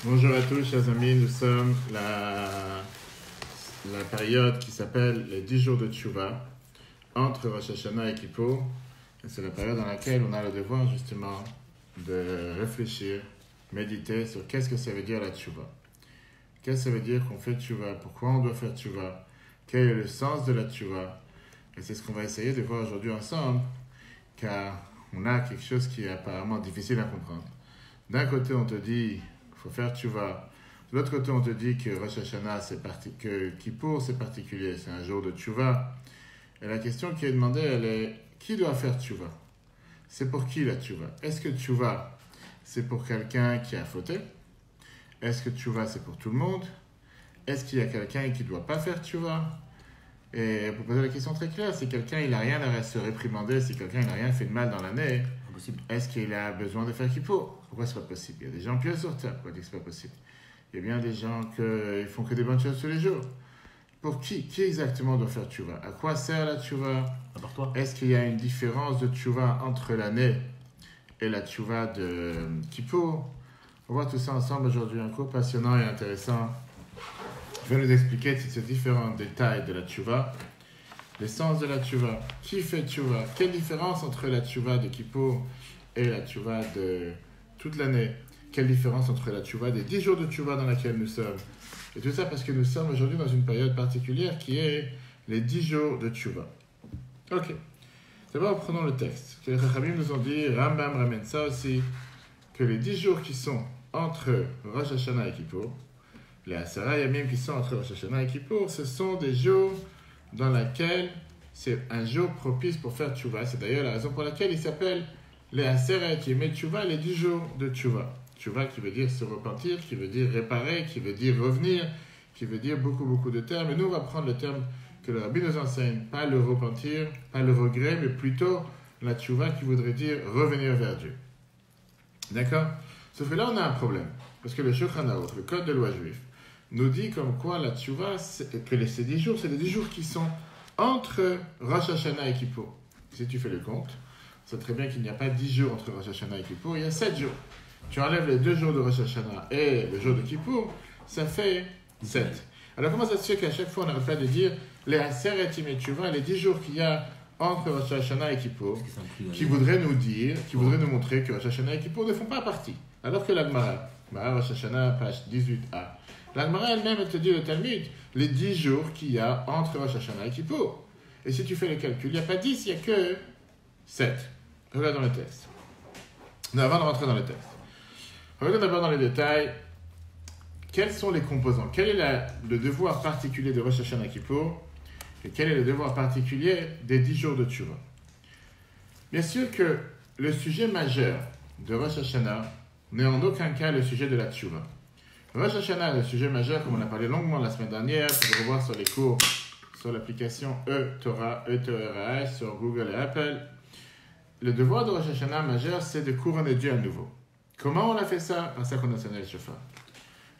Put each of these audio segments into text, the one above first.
Bonjour à tous, chers amis. Nous sommes la période qui s'appelle les 10 jours de Tchouva entre Rosh Hashanah et Kippour. Et c'est la période dans laquelle on a le devoir justement de réfléchir, méditer sur qu'est-ce que ça veut dire la Tchouva. Qu'est-ce que ça veut dire qu'on fait Tchouva? Pourquoi on doit faire Tchouva? Quel est le sens de la Tchouva? Et c'est ce qu'on va essayer de voir aujourd'hui ensemble, car on a quelque chose qui est apparemment difficile à comprendre. D'un côté, on te dit il faut faire tchouva. De l'autre côté, on te dit que Rosh Hashanah, que Kippour, c'est particulier, c'est un jour de tchouva. Et la question qui est demandée, elle est qui doit faire tchouva? C'est pour qui la tchouva? Est-ce que tchouva, c'est pour quelqu'un qui a fauté? Est-ce que tchouva, c'est pour tout le monde? Est-ce qu'il y a quelqu'un qui ne doit pas faire tchouva? Et pour poser la question très claire, si quelqu'un il n'a rien à se réprimander, si quelqu'un il n'a rien fait de mal dans l'année, est-ce qu'il a besoin de faire Kippour? Pourquoi ce n'est pas possible? Il y a des gens pieux sur terre, pourquoi dire que ce n'est pas possible? Il y a bien des gens qui font que des bonnes choses tous les jours. Pour qui? Qui exactement doit faire tchouva? À quoi sert la tchouva? Est-ce qu'il y a une différence de tchouva entre l'année et la tchouva de Kippour? On va voir tout ça ensemble aujourd'hui, un cours passionnant et intéressant. Je vais nous expliquer ces différents détails de la tchouva, l'essence de la tchouva, qui fait tchouva, quelle différence entre la tchouva de Kippour et la tchouva de toute l'année, quelle différence entre la tchouva des 10 jours de tchouva dans laquelle nous sommes. Et tout ça parce que nous sommes aujourd'hui dans une période particulière qui est les 10 jours de tchouva. Ok. D'abord, prenons le texte. Les Chachamim nous ont dit, Rambam ramène ça aussi, que les 10 jours qui sont entre Rosh Hashanah et Kippour, les Asara Yamim qui sont entre Rosh Hashanah et Kippour, ce sont des jours dans lesquels c'est un jour propice pour faire tchouva. C'est d'ailleurs la raison pour laquelle il s'appelle les Aseret Yemei Tchouva, les 10 jours de tchouva. Tchouva qui veut dire se repentir, qui veut dire réparer, qui veut dire revenir, qui veut dire beaucoup de termes. Et nous, on va prendre le terme que le Rabbi nous enseigne, pas le repentir, pas le regret, mais plutôt la tchouva qui voudrait dire revenir vers Dieu. D'accord? Sauf que là, on a un problème. Parce que le Shulchan Aruch, le code de loi juif, nous dit comme quoi la tchouva, que ces 10 jours, c'est les 10 jours qui sont entre Rosh Hashanah et Kippour. Si tu fais le compte, c'est très bien qu'il n'y a pas 10 jours entre Rosh Hashanah et Kippour, il y a 7 jours. Tu enlèves les 2 jours de Rosh Hashanah et le jour de Kippour, ça fait 7. Alors comment ça se fait qu'à chaque fois on n'arrête pas de dire les Aseret Yemei Tchouva, les 10 jours qu'il y a entre Rosh Hashanah et Kippour, qui voudraient nous dire, qui voudraient nous montrer que Rosh Hashanah et Kippour ne font pas partie. Alors que la Gemara, Rosh Hashanah, page 18a, la Gemara elle-même, elle te dit le Talmud, les 10 jours qu'il y a entre Rosh Hashanah et Kippour. Et si tu fais le calcul, il n'y a pas 10, il n'y a que 7. Regarde dans le texte. Non, avant de rentrer dans le texte. Regarde d'abord dans les détails, quels sont les composants? Quel est le devoir particulier de Rosh Hashanah Kippour? Et quel est le devoir particulier des 10 jours de Tchouva? Bien sûr que le sujet majeur de Rosh Hashanah n'est en aucun cas le sujet de la Tchouva. Rosh Hashanah, le sujet majeur, comme on a parlé longuement la semaine dernière, pour le revoir sur les cours, sur l'application E-Torah, E-Torah, sur Google et Apple. Le devoir de Rosh Hashanah majeur, c'est de couronner Dieu à nouveau. Comment on a fait ça? Par ça qu'on a sonné le shofar.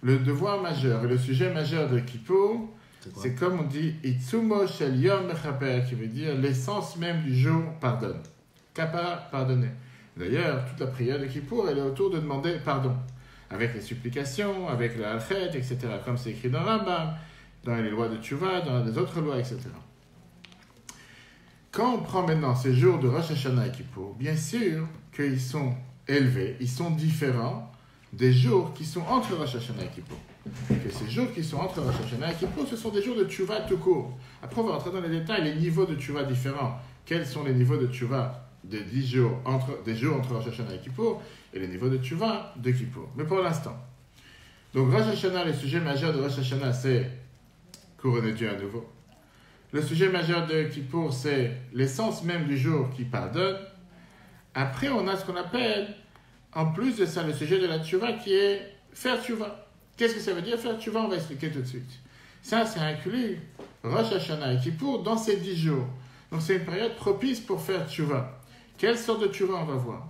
Le devoir majeur et le sujet majeur de Kippour, c'est comme on dit Itzumo shel yom mechaper, qui veut dire l'essence même du jour pardonne. Kapara, pardonner. D'ailleurs, toute la prière de Kippour, elle est autour de demander pardon. Avec les supplications, avec le halchet, etc. Comme c'est écrit dans Rambam, dans les lois de Tchouva, dans les autres lois, etc. Quand on prend maintenant ces jours de Rosh Hashanah et Kippour, bien sûr qu'ils sont élevés, ils sont différents des jours qui sont entre Rosh Hashanah et Kippour. Que ces jours qui sont entre Rosh Hashanah et Kippour, ce sont des jours de Tchouva tout court. Après, on va rentrer dans les détails, les niveaux de Tchouva différents. Quels sont les niveaux de Tchouva des 10 jours des jours entre Rosh Hashanah et Kippour et les niveaux de Tchouva de Kippour. Mais pour l'instant. Donc Rosh Hashanah, le sujet majeur de Rosh Hashanah, c'est couronner Dieu à nouveau. Le sujet majeur de Kippour, c'est l'essence même du jour qui pardonne. Après, on a ce qu'on appelle, en plus de ça, le sujet de la tchouva qui est faire tchouva. Qu'est-ce que ça veut dire faire tchouva? On va expliquer tout de suite. Ça inclut Rosh Hashanah et Kippour dans ces 10 jours. Donc c'est une période propice pour faire tchouva. Quelle sorte de tchouva on va voir?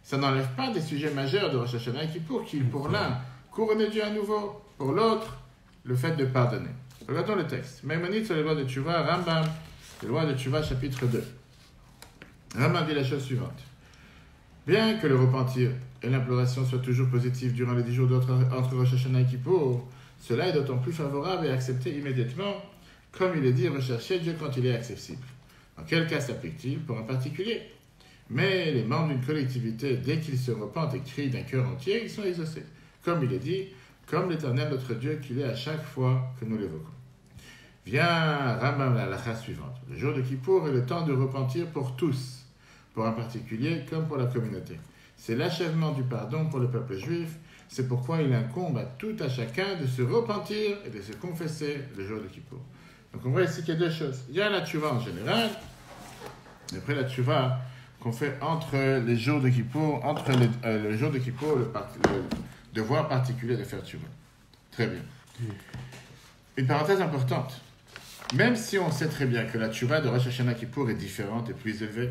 Ça n'enlève pas des sujets majeurs de Rosh Hashanah et Kippour qui, pour l'un, couronner Dieu à nouveau, pour l'autre, le fait de pardonner. Regardons le texte. Maïmonide sur les lois de Tchouva, Rambam, les lois de Tchouva, chapitre 2. Rambam dit la chose suivante. Bien que le repentir et l'imploration soit toujours positive durant les 10 jours entre Rosh Hashanah et Kippour, cela est d'autant plus favorable et accepté immédiatement, comme il est dit, rechercher Dieu quand il est accessible. Dans quel cas s'applique-t-il pour un particulier? Mais les membres d'une collectivité, dès qu'ils se repentent et crient d'un cœur entier, ils sont exaucés. Comme il est dit, comme l'Éternel notre Dieu qu'il est à chaque fois que nous l'évoquons. Vient Rambam la halakha suivante. Le jour de Kippour est le temps de repentir pour tous, pour un particulier comme pour la communauté. C'est l'achèvement du pardon pour le peuple juif. C'est pourquoi il incombe à tout à chacun de se repentir et de se confesser le jour de Kippour. Donc on voit ici qu'il y a deux choses. Il y a la tchouva en général, et après la tchouva qu'on fait entre les jours de Kippour, entre le jour de Kippour, le devoir particulier de faire tchouva. Très bien. Une parenthèse importante. Même si on sait très bien que la tchouva de Rosh Hashanah Kippour est différente et plus élevée,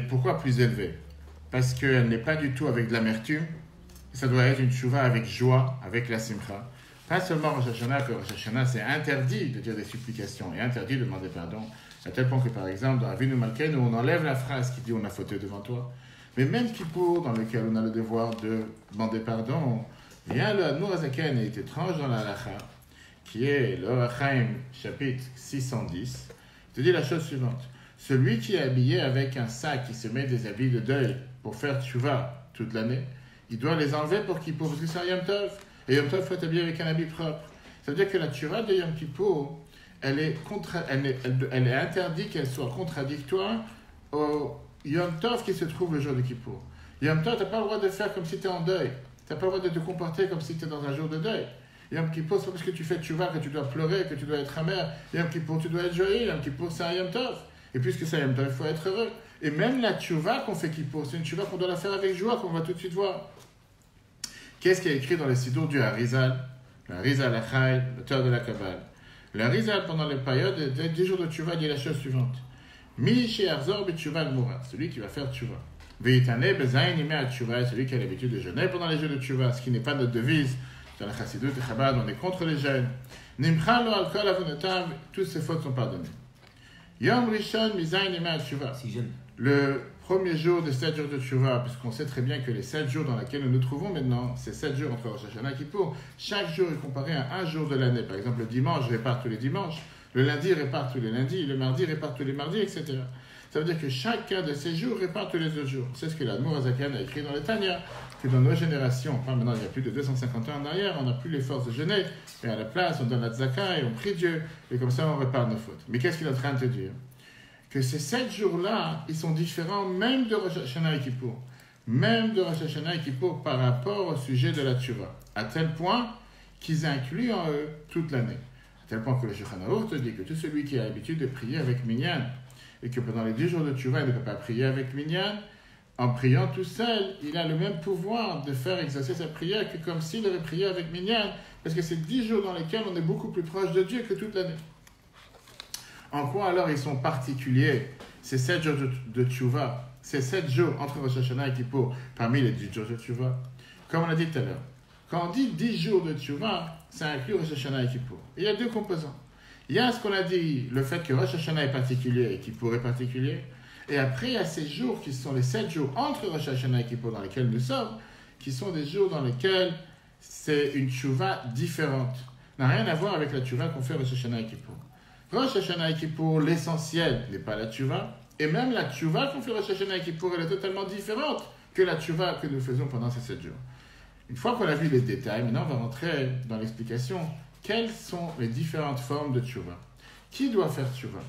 pourquoi plus élevée? Parce qu'elle n'est pas du tout avec de l'amertume. Ça doit être une tchouva avec joie, avec la simcha. Pas seulement Rosh Hashanah, que Rosh Hashanah, c'est interdit de dire des supplications et interdit de demander pardon. À tel point que, par exemple, dans Avinu Malkeinu, on enlève la phrase qui dit « on a fauté devant toi ». Mais même Kippour, dans lequel on a le devoir de demander pardon, bien le Admour Hazaken est étrange dans la halakha, qui est le Orach Chaim, chapitre 610, te dit la chose suivante. Celui qui est habillé avec un sac, qui se met des habits de deuil pour faire tchouva toute l'année, il doit les enlever pour Kippour, parce que c'est un Yom Tov. Et Yom Tov faut être habillé avec un habit propre. Ça veut dire que la tchouva de Yom Kippour, elle est interdite qu'elle soit contradictoire au Yom Tov qui se trouve le jour de Kippour. Yom Tov, tu n'as pas le droit de faire comme si tu es en deuil. Tu n'as pas le droit de te comporter comme si tu es dans un jour de deuil. Yom Kippour, c'est pas parce que tu fais tchouva que tu dois pleurer, que tu dois être amer. Yom Kippour, tu dois être joyeux. Yom Kippour, c'est un Yom Tov. Et puisque c'est un Yom Tov, il faut être heureux. Et même la tchouva qu'on fait Kippour, c'est une tchouva qu'on doit la faire avec joie, qu'on va tout de suite voir. Qu'est-ce qui est écrit dans les siddur du Harizal? Le Harizal Achai, l'auteur de la Kabbale. Le Harizal, pendant les périodes des 10 jours de tchouva, dit la chose suivante. Mi she'arzor b'tchouva gmura, celui qui va faire tchouva. Ve'itane bezayin yimei tchouva, celui qui a l'habitude de jeûner pendant les jours de tchouva, ce qui n'est pas notre devise. Dans la Chassidut et Chabad, on est contre les jeûnes. Nimcha lo al kol avonotav, toutes ses fautes sont pardonnées. Yom rishon mizayin yimei tchouva. Le premier jour des 7 jours de tchouva, puisqu'on sait très bien que les 7 jours dans lesquels nous nous trouvons maintenant, c'est 7 jours entre Rosh Hashanah et Kippour. Chaque jour est comparé à un jour de l'année. Par exemple, le dimanche répare tous les dimanches, le lundi répare tous les lundis, le mardi répare tous les mardis, etc. Ça veut dire que chacun de ces jours répare tous les autres jours. C'est ce que l'Admour Hazaken a écrit dans le Tanya, que dans nos générations, enfin maintenant il y a plus de 250 ans en arrière, on n'a plus les forces de jeûner, et à la place on donne la tzaka et on prie Dieu, et comme ça on répare nos fautes. Mais qu'est-ce qu'il est en train de te dire? Que ces 7 jours-là, ils sont différents même de Rosh Hashanah et Kippour. Même de Rosh Hashanah et Kippour par rapport au sujet de la tchouva. À tel point qu'ils incluent en eux toute l'année. À tel point que le Shulchan Aruch te dit que tout celui qui a l'habitude de prier avec Minyan, et que pendant les 10 jours de tchouva, il ne peut pas prier avec Minyan, en priant tout seul, il a le même pouvoir de faire exaucer sa prière que comme s'il avait prié avec Minyan, parce que c'est 10 jours dans lesquels on est beaucoup plus proche de Dieu que toute l'année. En quoi alors ils sont particuliers, ces 7 jours de tchouva, ces 7 jours entre Rosh Hashanah et Kippour, parmi les 10 jours de tchouva? Comme on l'a dit tout à l'heure, quand on dit 10 jours de tchouva, ça inclut Rosh Hashanah et Kippour. Il y a deux composants. Il y a ce qu'on a dit, le fait que Rosh Hashanah est particulier et Kippour est particulier. Et après, il y a ces jours qui sont les 7 jours entre Rosh Hashanah et Kippour dans lesquels nous sommes, qui sont des jours dans lesquels c'est une tchouva différente. Ça n'a rien à voir avec la tchouva qu'on fait Rosh Hashanah et Kippour. Rosh Hashanah et Kippour, l'essentiel n'est pas la tchouva. Et même la tchouva qu'on fait Rosh Hashanah et Kippour, elle est totalement différente que la tchouva que nous faisons pendant ces 7 jours. Une fois qu'on a vu les détails, maintenant on va rentrer dans l'explication. Quelles sont les différentes formes de tchouva? Qui doit faire tchouva?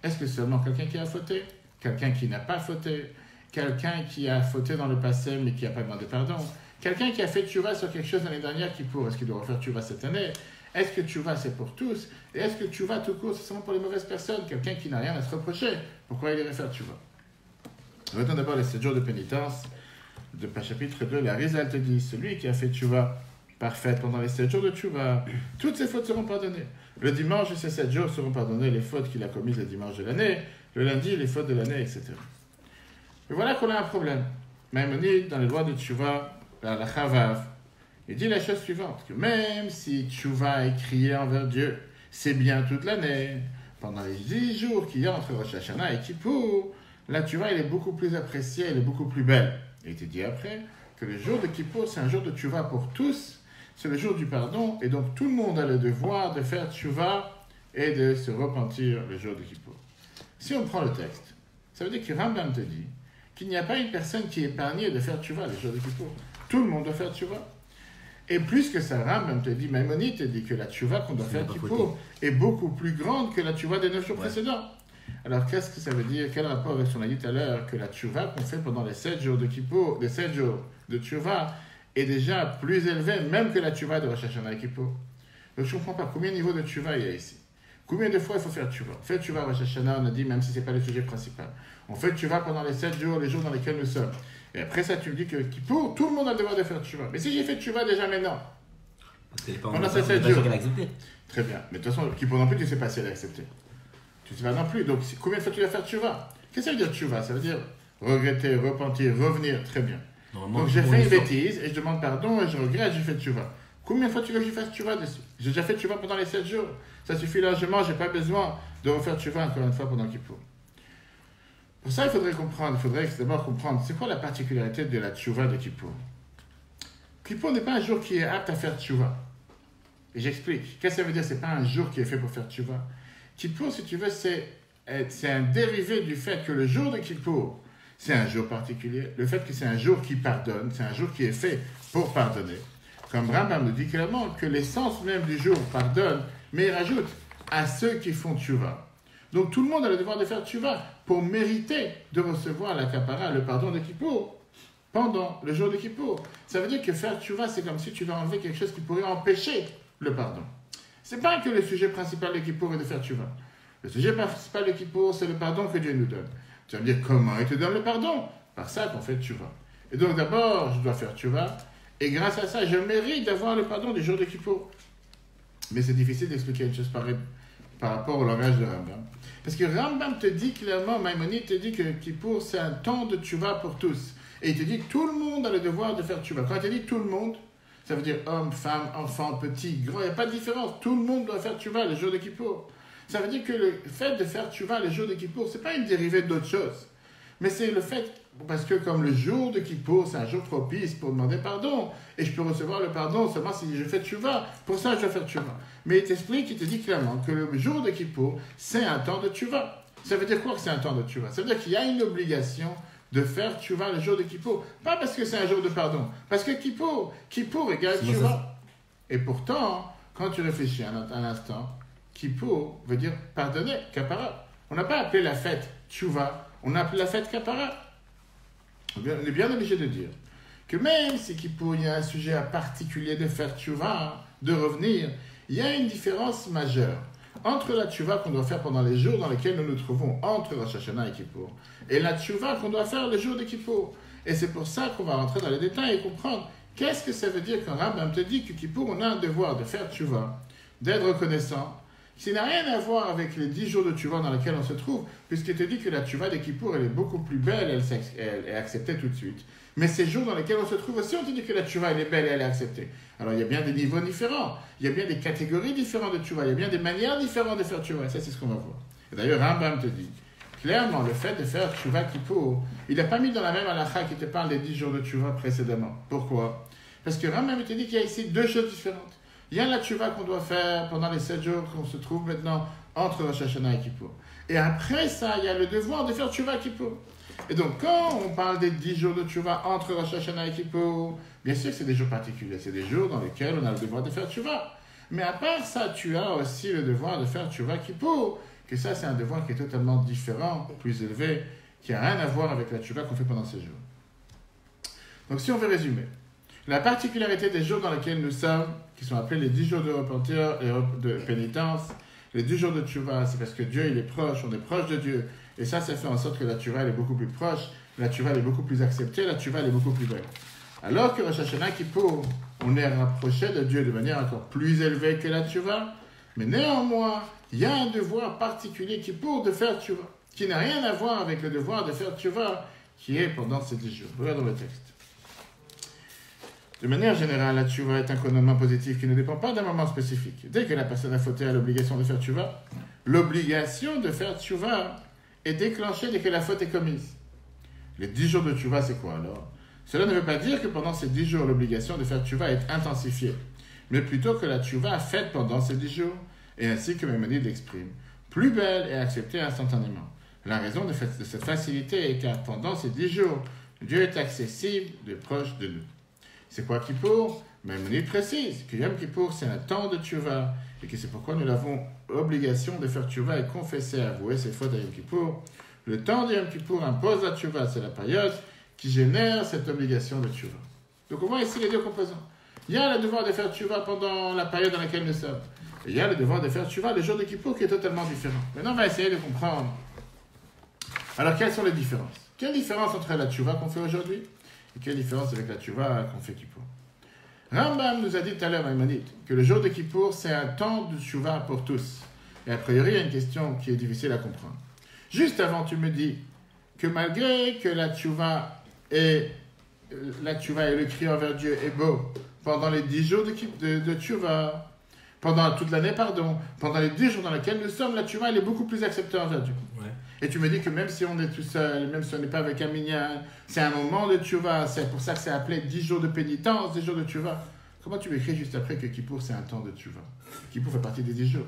Est-ce que seulement quelqu'un qui a fauté? Quelqu'un qui n'a pas fauté? Quelqu'un qui a fauté dans le passé mais qui n'a pas demandé pardon? Quelqu'un qui a fait tchouva sur quelque chose l'année dernière est-ce qu'il doit refaire tchouva cette année? Est-ce que tchouva c'est pour tous? Et est-ce que tchouva tout court c'est seulement pour les mauvaises personnes? Quelqu'un qui n'a rien à se reprocher, pourquoi il irait faire tchouva? Retenons d'abord les 7 jours de pénitence. De chapitre 2, la Harizal te dit, celui qui a fait tchouva parfaite pendant les 7 jours de tchouva, toutes ses fautes seront pardonnées. Le dimanche, ces 7 jours seront pardonnées les fautes qu'il a commises le dimanche de l'année, le lundi, les fautes de l'année, etc. Et voilà qu'on a un problème. Maïmonide, dans les lois de tchouva, la Chavav, il dit la chose suivante, que même si tchouva est crié envers Dieu, c'est bien toute l'année, pendant les 10 jours qu'il y a entre Rosh Hashanah et Kippour, la tchouva, elle est beaucoup plus appréciée, elle est beaucoup plus belle. Et il te dit après que le jour de Kippour, c'est un jour de tchouva pour tous, c'est le jour du pardon, et donc tout le monde a le devoir de faire tchouva et de se repentir le jour de Kippour. Si on prend le texte, ça veut dire que Rambam te dit qu'il n'y a pas une personne qui est épargnée de faire tchouva le jour de Kippour. Tout le monde doit faire tchouva. Et plus que ça, Rambam te dit, Maïmonide te dit que la tchouva qu'on doit faire Kippour est beaucoup plus grande que la tchouva des 9 jours précédents. Alors qu'est-ce que ça veut dire? Quel rapport avec ce qu'on a dit tout à l'heure, que la tchouva qu'on fait pendant les 7 jours de Kippour, les 7 jours de tchouva, est déjà plus élevée même que la tchouva de Rosh Hashanah et Kippour. Donc je ne comprends pas combien de niveaux de tchouva il y a ici. Combien de fois il faut faire tchouva? On fait tchouva Rosh Hashanah, on a dit, même si ce n'est pas le sujet principal. On fait tchouva pendant les 7 jours, les jours dans lesquels nous sommes. Et après ça, tu me dis que Kippour, tout le monde a le devoir de faire tchouva. Mais si j'ai fait tchouva déjà maintenant, pendant ces 7 jours. Très bien. Mais de toute façon, Kippour non plus, tu ne sais pas si elle a accepté. Tu ne sais pas non plus. Donc, combien de fois tu vas faire tchouva? Qu'est-ce que ça veut dire tchouva? Ça veut dire regretter, repentir, revenir. Très bien. Donc, j'ai fait une bêtise et je demande pardon et je regrette, j'ai fait tchouva. Combien de fois tu veux que je fasse tchouva dessus? J'ai déjà fait tchouva pendant les 7 jours. Ça suffit largement, je n'ai pas besoin de refaire tchouva encore une fois pendant Kippour. Pour ça, il faudrait d'abord comprendre c'est quoi la particularité de la tchouva de Kippour. Kippour n'est pas un jour qui est apte à faire tchouva. Et j'explique. Qu'est-ce que ça veut dire? Ce n'est pas un jour qui est fait pour faire tchouva. Kippour, si tu veux, c'est un dérivé du fait que le jour de Kippour, c'est un jour particulier. Le fait que c'est un jour qui pardonne, c'est un jour qui est fait pour pardonner. Comme Rambam nous dit clairement que l'essence même du jour pardonne, mais il rajoute à ceux qui font tchouva. Donc tout le monde a le devoir de faire tchouva pour mériter de recevoir la kapara, le pardon de Kippour, pendant le jour de Kippour. Ça veut dire que faire tchouva, c'est comme si tu veux enlever quelque chose qui pourrait empêcher le pardon. Ce n'est pas que le sujet principal de Kippour est de faire tchouva. Le sujet principal de Kippour, c'est le pardon que Dieu nous donne. Tu vas me dire, comment il te donne le pardon? Par ça qu'on fait tchouva. Et donc d'abord, je dois faire tchouva, et grâce à ça, je mérite d'avoir le pardon du jour de Kippour. Mais c'est difficile d'expliquer une chose pareille par rapport au langage de Rambam. Parce que Rambam te dit clairement, Maïmonide te dit que Kippour, c'est un temps de tchouva pour tous. Et il te dit que tout le monde a le devoir de faire tchouva. Quand il te dit tout le monde, ça veut dire homme, femme, enfant, petit, grand, il n'y a pas de différence. Tout le monde doit faire tchouva le jour de Kippour. Ça veut dire que le fait de faire tchouva le jour de Kippour, ce n'est pas une dérivée d'autre chose. Mais c'est le fait, parce que comme le jour de Kippour, c'est un jour propice pour demander pardon, et je peux recevoir le pardon seulement si je fais tchouva, pour ça je dois faire tchouva. Mais il t'explique, il te dit clairement que le jour de Kippour, c'est un temps de tchouva. Ça veut dire quoi que c'est un temps de tchouva? Ça veut dire qu'il y a une obligation de faire tchouva le jour de Kippour. Pas parce que c'est un jour de pardon, parce que Kippour égale tchouva. Et pourtant, quand tu réfléchis un instant, Kippour veut dire pardonner, kapara. On n'a pas appelé la fête tchouva, on a appelé la fête kapara. On est bien obligé de dire que même si Kippour, il y a un sujet particulier de faire tchouva, de revenir, il y a une différence majeure entre la tchouva qu'on doit faire pendant les jours dans lesquels nous nous trouvons, entre Rosh Hashanah et Kippour, et la tchouva qu'on doit faire le jour de Kippour. Et c'est pour ça qu'on va rentrer dans les détails et comprendre qu'est-ce que ça veut dire quand Rambam te dit que Kippour, on a un devoir de faire tchouva, d'être reconnaissant, qui n'a rien à voir avec les 10 jours de tchouva dans lesquels on se trouve, puisqu'il te dit que la tchouva de Kippour, elle est beaucoup plus belle, elle est acceptée tout de suite. Mais ces jours dans lesquels on se trouve aussi, on te dit que la tchouva, elle est belle et elle est acceptée. Alors, il y a bien des niveaux différents, il y a bien des catégories différentes de tchouva, il y a bien des manières différentes de faire tchouva, et ça, c'est ce qu'on va voir. Et d'ailleurs, Rambam te dit, clairement, le fait de faire tchouva Kippour, il n'a pas mis dans la même halakha qui te parle des 10 jours de tchouva précédemment. Pourquoi? Parce que Rambam te dit qu'il y a ici 2 choses différentes. Il y a la tchouva qu'on doit faire pendant les 7 jours qu'on se trouve maintenant entre Rosh Hashanah et Kippour. Et après ça, il y a le devoir de faire tchouva Kippour. Et donc, quand on parle des 10 jours de tchouva entre Rosh Hashanah et Kippour, bien sûr que c'est des jours particuliers. C'est des jours dans lesquels on a le devoir de faire tchouva. Mais à part ça, tu as aussi le devoir de faire tchouva Kippour. Que ça, c'est un devoir qui est totalement différent, plus élevé, qui n'a rien à voir avec la tchouva qu'on fait pendant ces jours. Donc, si on veut résumer, la particularité des jours dans lesquels nous sommes, qui sont appelés les 10 jours de repentir et de pénitence, les 10 jours de tchouva, c'est parce que Dieu, il est proche, on est proche de Dieu. Et ça fait en sorte que la tchouva, elle est beaucoup plus proche, la tchouva, elle est beaucoup plus acceptée, la tchouva, elle est beaucoup plus belle. Alors que Rosh Hashanah Kippour, on est rapproché de Dieu de manière encore plus élevée que la tchouva, mais néanmoins, il y a un devoir particulier Kippour de faire tchouva, qui n'a rien à voir avec le devoir de faire tchouva qui est pendant ces 10 jours. Regardons le texte. De manière générale, la tchouva est un connotement positif qui ne dépend pas d'un moment spécifique. Dès que la personne a fauté à l'obligation de faire tchouva, l'obligation de faire tchouva est déclenchée dès que la faute est commise. Les 10 jours de tchouva, c'est quoi alors? Cela ne veut pas dire que pendant ces 10 jours, l'obligation de faire tchouva est intensifiée, mais plutôt que la tchouva faite pendant ces 10 jours, et ainsi que Maïmonide l'exprime, plus belle et acceptée instantanément. La raison de cette facilité est car pendant ces 10 jours, Dieu est accessible de proche de nous. C'est quoi Kippour? Maïmonide précise que Yom Kippour, c'est un temps de tchouva, et que c'est pourquoi nous avons obligation de faire tchouva et confesser, avouer ses fautes à Yom Kippour. Le temps de Yom Kippour impose la tchouva, c'est la période qui génère cette obligation de tchouva. Donc on voit ici les deux composants. Il y a le devoir de faire tchouva pendant la période dans laquelle nous sommes. Et il y a le devoir de faire tchouva le jour de Kippour qui est totalement différent. Maintenant on va essayer de comprendre. Alors quelles sont les différences? Quelle différence entre la tchouva qu'on fait aujourd'hui et quelle différence avec la tchouva qu'on fait Kippour? Rambam nous a dit tout à l'heure, Maïmonide, que le jour de Kippour, c'est un temps de tchouva pour tous. Et a priori, il y a une question qui est difficile à comprendre. Juste avant, tu me dis que malgré que la tchouva et le cri envers Dieu est beau pendant les 10 jours de tchouva, pendant toute l'année, pendant les 10 jours dans lesquels nous sommes, la tchouva, elle est beaucoup plus acceptée envers Dieu. Ouais. Et tu me dis que même si on est tout seul, même si on n'est pas avec un minyan, c'est un moment de tchouva, c'est pour ça que c'est appelé 10 jours de pénitence, 10 jours de tchouva. Comment tu m'écris juste après que Kippour, c'est un temps de tchouva? Kippour fait partie des 10 jours.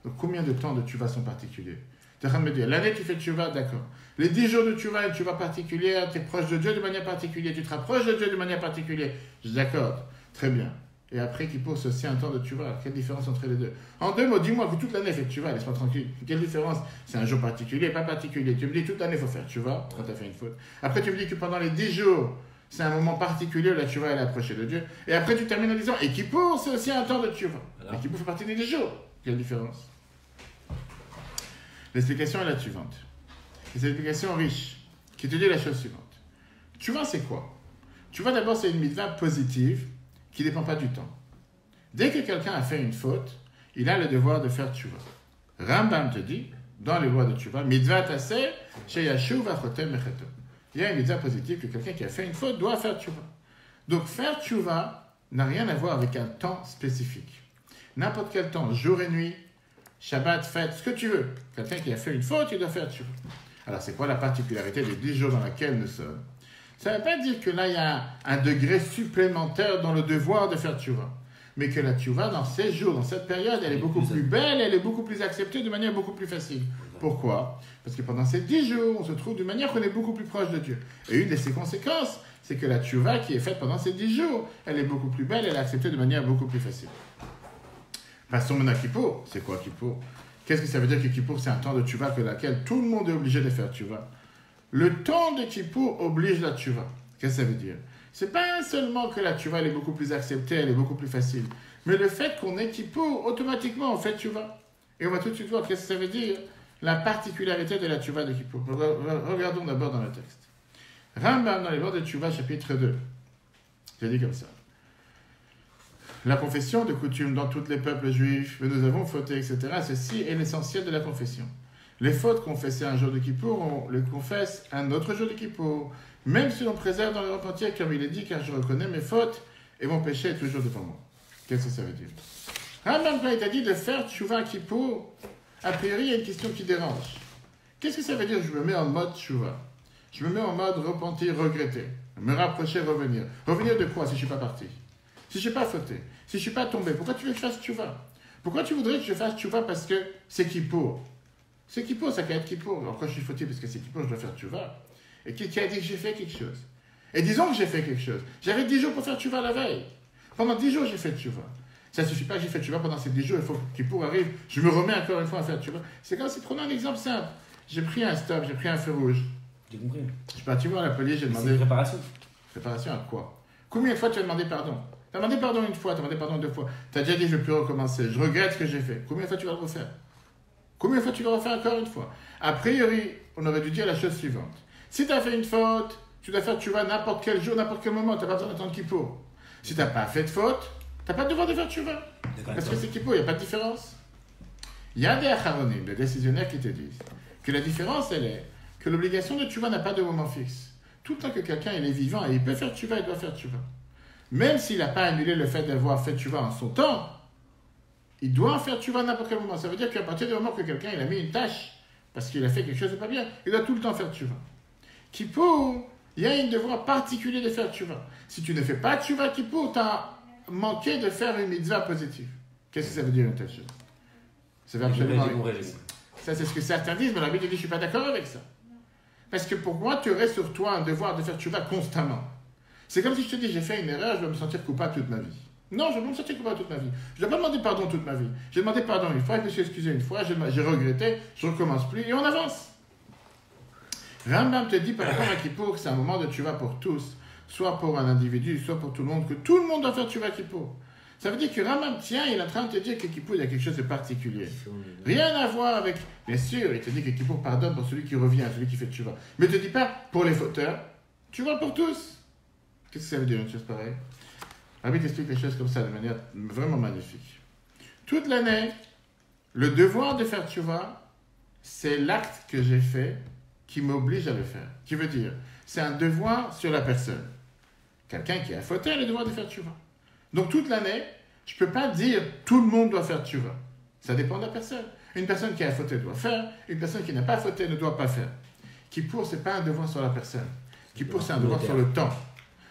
Donc combien de temps de tchouva sont particuliers? Tu es en train de me dire, l'année tu fais tchouva, d'accord. Les 10 jours de tchouva, une tchouva particulière, tu es proche de Dieu de manière particulière, tu te rapproches de Dieu de manière particulière. Je t'accorde, très bien. Et après Kippour, c'est aussi un temps de tchouva. Quelle différence entre les deux? En 2 mots, dis-moi, vous toute l'année faites tchouva, laisse-moi tranquille. Quelle différence? C'est un jour particulier, pas particulier. Tu me dis toute l'année il faut faire tchouva quand tu as fait une faute. Après tu me dis que pendant les 10 jours, c'est un moment particulier où la tchouva elle est approchée de Dieu. Et après tu termines en disant, et Kippour, c'est aussi un temps de tchouva. Et Kippour fait partie des 10 jours. Quelle différence? L'explication est la suivante. Et c'est une explication riche qui te dit la chose suivante. Tchouva, c'est quoi? Tchouva, d'abord, c'est une mitzvah positive qui ne dépend pas du temps. Dès que quelqu'un a fait une faute, il a le devoir de faire tchouva. Rambam te dit, dans les lois de tchouva, mitzvah taseh, sheyashuv achotem mecheto. Il y a une mitzvah positive que quelqu'un qui a fait une faute doit faire tchouva. Donc, faire tchouva n'a rien à voir avec un temps spécifique. N'importe quel temps, jour et nuit, Shabbat, fête, ce que tu veux. Quelqu'un qui a fait une faute, il doit faire tchouva. Alors, c'est quoi la particularité des 10 jours dans lesquels nous sommes? Ça ne veut pas dire que là, il y a un degré supplémentaire dans le devoir de faire tchouva. Mais que la tchouva, dans ces jours, dans cette période, elle est beaucoup plus belle, elle est beaucoup plus acceptée de manière beaucoup plus facile. Pourquoi? Parce que pendant ces 10 jours, on se trouve d'une manière qu'on est beaucoup plus proche de Dieu. Et une de ses conséquences, c'est que la tchouva qui est faite pendant ces 10 jours, elle est beaucoup plus belle, elle est acceptée de manière beaucoup plus facile. Passons maintenant à Kippour. C'est quoi Kippour? Qu'est-ce que ça veut dire que Kippour, c'est un temps de tchouva que laquelle tout le monde est obligé de faire tchouva? Le temps de Kippour oblige la tchouva. Qu'est-ce que ça veut dire? C'est pas seulement que la tchouva elle est beaucoup plus acceptée, elle est beaucoup plus facile. Mais le fait qu'on ait Kippour, automatiquement on fait tchouva. Et on va tout de suite voir qu'est-ce que ça veut dire, la particularité de la tchouva de Kippour. Regardons d'abord dans le texte. Rambam dans les lois de tchouva, chapitre 2. Je dis comme ça. La confession de coutume dans tous les peuples juifs, mais nous avons fauté, etc. Ceci est l'essentiel de la confession. Les fautes confessées un jour de Kippour, on les confesse un autre jour de Kippour, même si l'on préserve dans le repentir, comme il est dit, car je reconnais mes fautes et mon péché est toujours devant moi. Qu'est-ce que ça veut dire? Rambam, quand il t'a dit de faire tchouva à Kippour, a priori, il y a une question qui dérange. Qu'est-ce que ça veut dire je me mets en mode tchouva? Je me mets en mode repentir, regretter, me rapprocher, revenir. Revenir de quoi si je ne suis pas parti? Si je n'ai pas fauté, si je ne suis pas tombé, pourquoi tu veux que je fasse tchouva? Pourquoi tu voudrais que je fasse tchouva parce que c'est Kippour? C'est Kippour, ça peut être Kippour. Alors quand je suis fauté parce que c'est Kippour, je dois faire tchouva. Et qui a dit que j'ai fait quelque chose? Et disons que j'ai fait quelque chose. J'avais 10 jours pour faire tchouva la veille. Pendant 10 jours, j'ai fait tchouva. Ça ne suffit pas que j'ai fait tchouva pendant ces 10 jours. Il faut que Kippour arrive. Je me remets encore une fois à faire tchouva. C'est comme si, prenons un exemple simple. J'ai pris un stop, j'ai pris un feu rouge. J'ai compris. Je suis parti voir la police, j'ai demandé... C'est une réparation. Réparation à quoi? Combien de fois tu as demandé pardon? Tu as demandé pardon une fois, tu as demandé pardon 2 fois. Tu as déjà dit je ne veux plus recommencer. Je regrette ce que j'ai fait. Combien de fois tu vas le refaire? Combien de fois tu vas le refaire encore une fois? A priori, on aurait dû dire la chose suivante. Si tu as fait une faute, tu dois faire tchouva n'importe quel jour, n'importe quel moment. Tu n'as pas besoin d'attendre Kippour. Si tu n'as pas fait de faute, tu n'as pas le devoir de faire tchouva. Parce que c'est Kippour, il n'y a pas de différence. Il y a des acharonim, des décisionnaires qui te disent que la différence, elle est que l'obligation de tchouva n'a pas de moment fixe. Tout le temps que quelqu'un il est vivant et il peut faire tchouva, il doit faire tchouva. Même s'il n'a pas annulé le fait d'avoir fait tchouva en son temps, il doit faire tchouva à n'importe quel moment. Ça veut dire qu'à partir du moment que quelqu'un il a mis une tâche parce qu'il a fait quelque chose de pas bien, il doit tout le temps faire tchouva. Kippour, Il y a un devoir particulier de faire tchouva. Si tu ne fais pas tchouva Kippour, tu as manqué de faire une mitzvah positive. Qu'est-ce que ça veut dire une telle chose? Ça veut absolument rien. Ça, c'est ce que certains disent, mais la Bible dit, je ne suis pas d'accord avec ça. Parce que pour moi, tu aurais sur toi un devoir de faire tchouva constamment. C'est comme si je te dis, j'ai fait une erreur, je vais me sentir coupable toute ma vie. Non, je ne vais pas me sentir coupable toute ma vie. Je ne dois pas demander pardon toute ma vie. J'ai demandé pardon une fois, je me suis excusé une fois, j'ai regretté, je ne recommence plus, et on avance. Rambam te dit par rapport à Kippour que c'est un moment de tchouva pour tous, soit pour un individu, soit pour tout le monde, que tout le monde doit faire tchouva Kippour. Ça veut dire que Rambam, tiens, il est en train de te dire que Kippour, il y a quelque chose de particulier. Rien à voir avec... Bien sûr, il te dit que Kippour pardonne pour celui qui revient, celui qui fait tchouva. Mais il ne te dit pas pour les fauteurs, tchouva pour tous. Qu'est-ce que ça veut dire une chose pareille? Rabbi t'explique les choses comme ça de manière vraiment magnifique. Toute l'année, le devoir de faire tchouva, c'est l'acte que j'ai fait qui m'oblige à le faire. Qui veut dire, c'est un devoir sur la personne. Quelqu'un qui a fauté a le devoir de faire tchouva. Donc toute l'année, je ne peux pas dire tout le monde doit faire tchouva. Ça dépend de la personne. Une personne qui a fauté doit faire, une personne qui n'a pas fauté ne doit pas faire. Kippour, ce n'est pas un devoir sur la personne. Kippour, c'est un devoir sur le temps.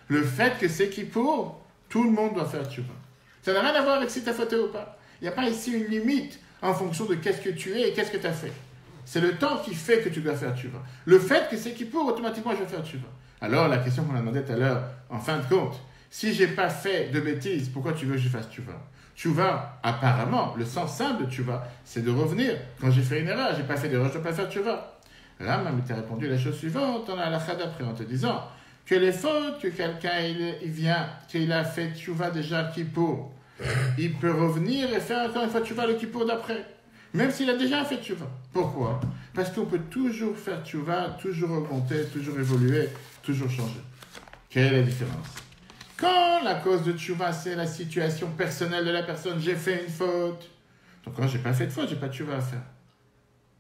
Le fait que c'est Kippour, tout le monde doit faire tchouva. Ça n'a rien à voir avec si tu as fauté ou pas. Il n'y a pas ici une limite en fonction de qu'est-ce que tu es et qu'est-ce que tu as fait. C'est le temps qui fait que tu dois faire tchouva. Le fait que c'est Kippour, automatiquement je vais faire tchouva. Alors la question qu'on a demandé tout à l'heure, en fin de compte, si je n'ai pas fait de bêtises, pourquoi tu veux que je fasse tchouva? Tchouva, apparemment, le sens simple de tchouva, c'est de revenir. Quand j'ai fait une erreur, je n'ai pas fait d'erreur, je ne dois pas faire tchouva. Rambam t'a répondu la chose suivante, on a la halakha d'après, en te disant que les fautes que quelqu'un il vient, qu'il a fait tchouva déjà Kippour, il peut revenir et faire encore une fois tchouva le Kippour d'après. Même s'il a déjà fait tchouva. Pourquoi? Parce qu'on peut toujours faire tchouva, toujours augmenter, toujours évoluer, toujours changer. Quelle est la différence? Quand la cause de tchouva, c'est la situation personnelle de la personne, j'ai fait une faute. Donc quand j'ai pas fait de faute, j'ai pas de tchouva à faire.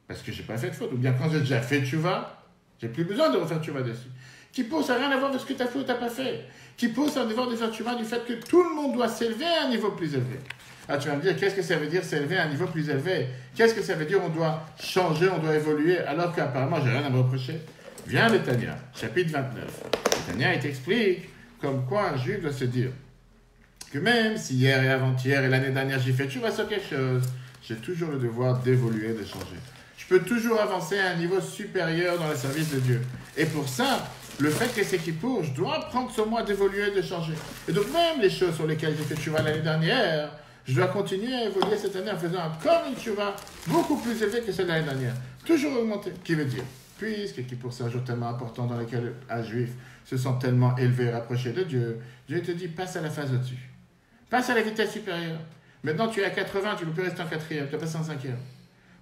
Parce que j'ai pas fait de faute. Ou bien quand j'ai déjà fait tchouva, j'ai plus besoin de refaire tchouva dessus. Kippour, ça n'a rien à voir avec ce que tu as fait ou tu n'as pas fait. Kippour, c'est un devoir de faire tchouva du fait que tout le monde doit s'élever à un niveau plus élevé. Ah, tu vas me dire, qu'est-ce que ça veut dire s'élever à un niveau plus élevé? Qu'est-ce que ça veut dire on doit changer, on doit évoluer, alors qu'apparemment, j'ai rien à me reprocher? Viens le Tanya, chapitre 29. Le Tanya, il t'explique comme quoi un juif doit se dire que même si hier et avant-hier et l'année dernière, j'ai fait tchouva sur quelque chose, j'ai toujours le devoir d'évoluer, de changer. Je peux toujours avancer à un niveau supérieur dans le service de Dieu. Et pour ça, le fait que c'est Kippour, je dois prendre sur moi d'évoluer, de changer. Et donc même les choses sur lesquelles j'ai fait tchouva l'année dernière, je dois continuer à évoluer cette année en faisant encore une tchouva beaucoup plus élevée que celle de l'année dernière. Toujours augmenter. Qui veut dire, puisque Kippour c'est un jour tellement important dans lequel un juif se sent tellement élevé et rapproché de Dieu, Dieu te dit passe à la phase au-dessus. Passe à la vitesse supérieure. Maintenant tu es à 80, tu ne peux plus rester en 4e, tu es passé en 5e.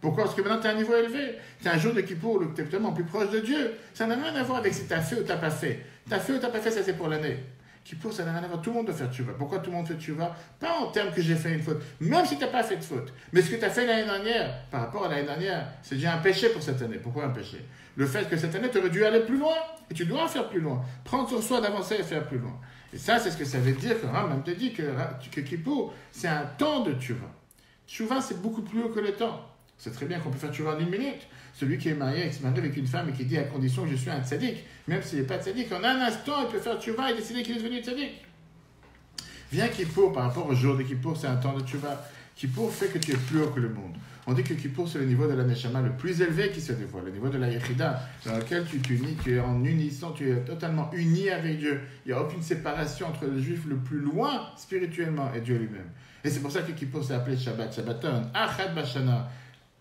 Pourquoi? Parce que maintenant tu as un niveau élevé. Tu as un jour de Kippour où tu es tellement plus proche de Dieu. Ça n'a rien à voir avec si tu as fait ou tu n'as pas fait. Tu as fait ou tu n'as pas fait, ça c'est pour l'année. Kippour, ça n'a rien à voir. Tout le monde doit faire tchouva. Pourquoi tout le monde fait tchouva? Pas en termes que j'ai fait une faute. Même si tu n'as pas fait de faute. Mais ce que tu as fait l'année dernière, par rapport à l'année dernière, c'est déjà un péché pour cette année. Pourquoi un péché? Le fait que cette année, tu aurais dû aller plus loin. Et tu dois faire plus loin. Prendre sur soi d'avancer et faire plus loin. Et ça, c'est ce que ça veut dire que Rambam te dit que Kippour, c'est un temps de tchouva. Tchouva, c'est beaucoup plus haut que le temps. C'est très bien qu'on peut faire tchouva en 1 minute. Celui qui est marié, qui se marie avec une femme et qui dit à condition que je suis un tzaddik, même s'il n'est pas tzaddik, en un instant, il peut faire tchouva et décider qu'il est devenu tzaddik. Viens Kippour, par rapport au jour de Kippour, c'est un temps de tchouva. Kippour fait que tu es plus haut que le monde. On dit que Kippour, c'est le niveau de la Neshama le plus élevé qui se dévoile, le niveau de la Yechida, dans lequel tu t'unis, tu es en unissant, tu es totalement uni avec Dieu. Il n'y a aucune séparation entre le juif le plus loin spirituellement et Dieu lui-même. Et c'est pour ça que Kippour s'est appelé Shabbat, Shabbaton, Achad Bashana.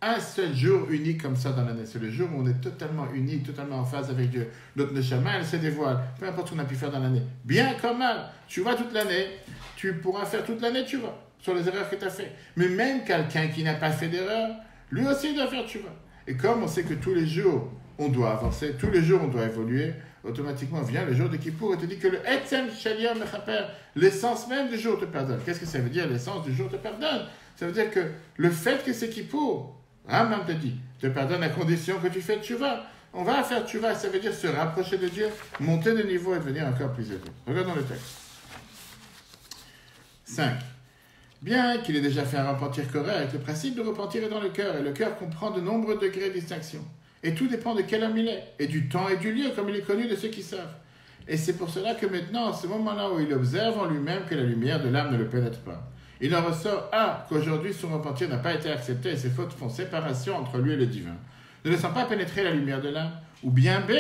Un seul jour unique comme ça dans l'année. C'est le jour où on est totalement unis, totalement en phase avec Dieu. Notre Neshama, elle se dévoile. Peu importe ce qu'on a pu faire dans l'année. Bien comme mal. Tu vois toute l'année. Tu pourras faire toute l'année, tu vois, sur les erreurs que tu as fait. Mais même quelqu'un qui n'a pas fait d'erreur, lui aussi doit faire, tu vois. Et comme on sait que tous les jours, on doit avancer, tous les jours, on doit évoluer, automatiquement vient le jour de Kippour et te dit que le Etzem Shaliam Mechaper, l'essence même du jour te pardonne. Qu'est-ce que ça veut dire, l'essence du jour te pardonne? Ça veut dire que le fait que c'est Kippour, Rambam te dit, te pardonne à condition que tu fais tchouva. On va faire tchouva, ça veut dire se rapprocher de Dieu, monter de niveau et devenir encore plus élevé. Regardons le texte. 5. Bien qu'il ait déjà fait un repentir correct, le principe de repentir est dans le cœur, et le cœur comprend de nombreux degrés de distinction. Et tout dépend de quel homme il est, et du temps et du lieu, comme il est connu de ceux qui savent. Et c'est pour cela que maintenant, en ce moment-là où il observe en lui-même que la lumière de l'âme ne le pénètre pas, il en ressort A, qu'aujourd'hui son repentir n'a pas été accepté et ses fautes font séparation entre lui et le divin, ne laissant pas pénétrer la lumière de l'âme, ou bien B,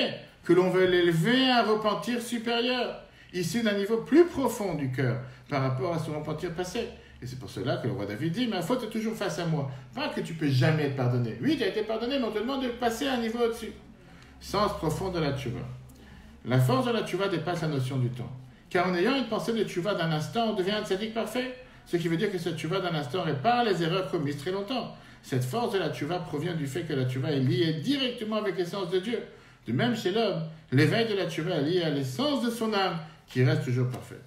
que l'on veut l'élever à un repentir supérieur, issu d'un niveau plus profond du cœur par rapport à son repentir passé. Et c'est pour cela que le roi David dit, ma faute est toujours face à moi. Pas que tu peux jamais être pardonné. Oui, tu as été pardonné, mais on te demande de passer à un niveau au-dessus. Sens profond de la tchouva. La force de la tchouva dépasse la notion du temps. Car en ayant une pensée de tchouva d'un instant, on devient un tzaddik parfait. Ce qui veut dire que cette tchouva d'un instant répare les erreurs commises très longtemps. Cette force de la tchouva provient du fait que la tchouva est liée directement avec l'essence de Dieu. De même chez l'homme, l'éveil de la tchouva est lié à l'essence de son âme, qui reste toujours parfaite.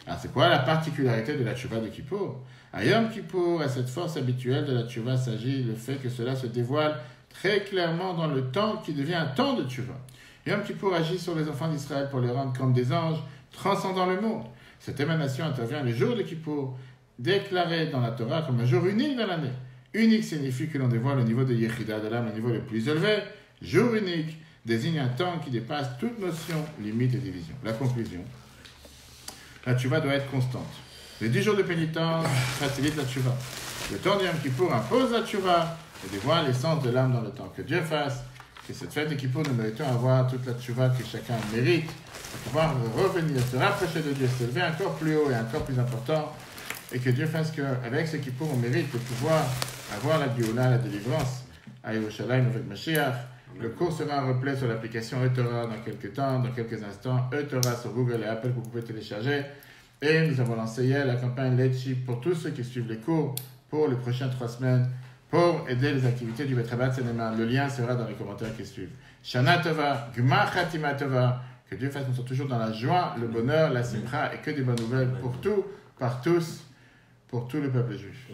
Alors c'est quoi la particularité de la tchouva de Kippour? À Yom Kippour, à cette force habituelle de la tchouva s'agit le fait que cela se dévoile très clairement dans le temps qui devient un temps de tchouva. Yom Kippour agit sur les enfants d'Israël pour les rendre comme des anges, transcendant le monde. Cette émanation intervient le jour de Kippour, déclaré dans la Torah comme un jour unique dans l'année. Unique signifie que l'on dévoile le niveau de Yechida de l'âme, le niveau le plus élevé. Jour unique désigne un temps qui dépasse toute notion, limite et division. La conclusion. La tchouva doit être constante. Les 10 jours de pénitence facilitent la tchouva. Le temps de Yom Kippour impose la tchouva et dévoile l'essence de l'âme dans le temps. Que Dieu fasse que cette fête de Kippour, nous méritons avoir toute la tchouva que chacun mérite pour pouvoir revenir, se rapprocher de Dieu, s'élever encore plus haut et encore plus important. Et que Dieu fasse qu'avec ce Kippour, on mérite de pouvoir avoir la Géoula, la délivrance à Yerushalayim avec Mashiach. Le cours sera en replay sur l'application eTorah dans quelques temps, dans quelques instants. eTorah sur Google et Apple que vous pouvez télécharger. Et nous avons lancé hier la campagne Letchi pour tous ceux qui suivent les cours pour les prochaines 3 semaines pour aider les activités du Bet Rabat Cinéma. Le lien sera dans les commentaires qui suivent. Shana Tova, Gmar Khatima Tova. Que Dieu fasse que nous soyons toujours dans la joie, le bonheur, la simcha et que des bonnes nouvelles pour tout, par tous, pour tout le peuple juif.